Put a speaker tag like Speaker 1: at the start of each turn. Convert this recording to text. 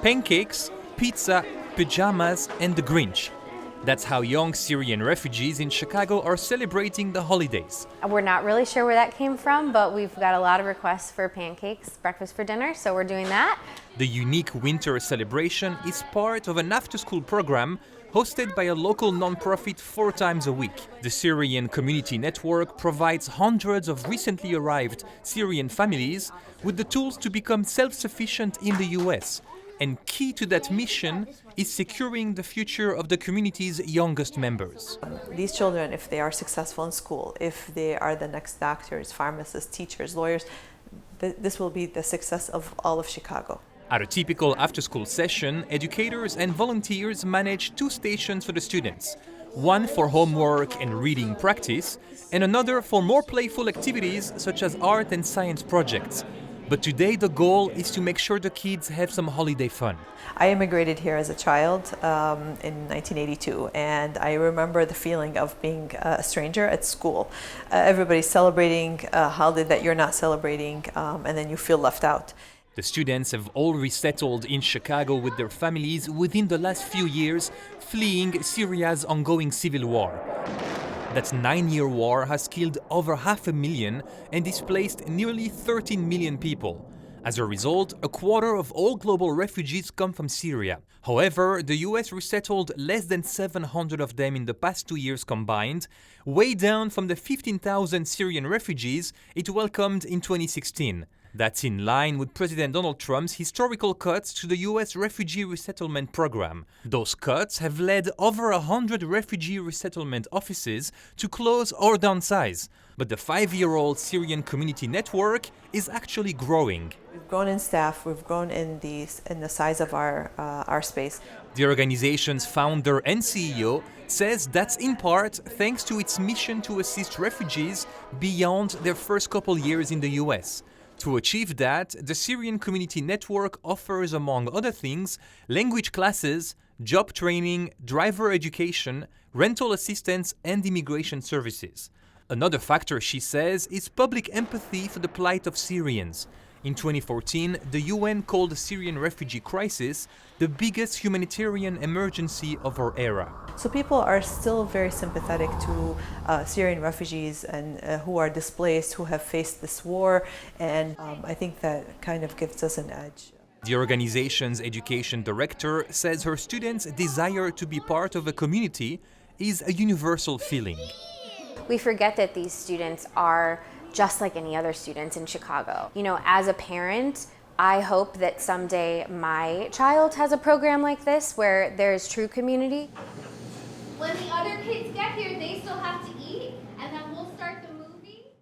Speaker 1: pancakes, pizza, pajamas, and the Grinch. That's how young Syrian refugees in Chicago are celebrating the holidays.
Speaker 2: We're not really sure where that came from, but we've got a lot of requests for pancakes, breakfast for dinner, so we're doing that.
Speaker 1: The unique winter celebration is part of an after-school program hosted by a local nonprofit 4 times a week. The Syrian Community Network provides hundreds of recently arrived Syrian families with the tools to become self-sufficient in the US. And key to that mission is securing the future of the community's youngest members.
Speaker 3: These children, if they are successful in school, if they are the next doctors, pharmacists, teachers, lawyers, this will be the success of all of Chicago.
Speaker 1: At a typical after-school session, educators and volunteers manage 2 stations for the students. One for homework and reading practice, and another for more playful activities such as art and science projects. But today the goal is to make sure the kids have some holiday fun.
Speaker 3: I immigrated here as a child in 1982, and I remember the feeling of being a stranger at school. Everybody's celebrating a holiday that you're not celebrating, and then you feel left out.
Speaker 1: The students have all resettled in Chicago with their families within the last few years, fleeing Syria's ongoing civil war. That 9-year war has killed over 500,000 and displaced nearly 13 million people. As a result, a quarter of all global refugees come from Syria. However, the US resettled less than 700 of them in the past 2 years combined, way down from the 15,000 Syrian refugees it welcomed in 2016. That's in line with President Donald Trump's historical cuts to the US refugee resettlement program. Those cuts have led over 100 refugee resettlement offices to close or downsize. But the 5-year-old Syrian Community Network is actually growing.
Speaker 3: We've grown in staff, we've grown in the size of our space.
Speaker 1: The organization's founder and CEO says that's in part thanks to its mission to assist refugees beyond their first couple years in the US. To achieve that, the Syrian Community Network offers, among other things, language classes, job training, driver education, rental assistance, and immigration services. Another factor, she says, is public empathy for the plight of Syrians. In 2014, the UN called the Syrian refugee crisis the biggest humanitarian emergency of our era.
Speaker 3: So people are still very sympathetic to Syrian refugees and who are displaced, who have faced this war, and I think that kind of gives us an edge.
Speaker 1: The organization's education director says her students' desire to be part of a community is a universal feeling.
Speaker 2: We forget that these students are just like any other students in Chicago. You know, as a parent, I hope that someday my child has a program like this where there's true community.
Speaker 4: When the other kids get here, they start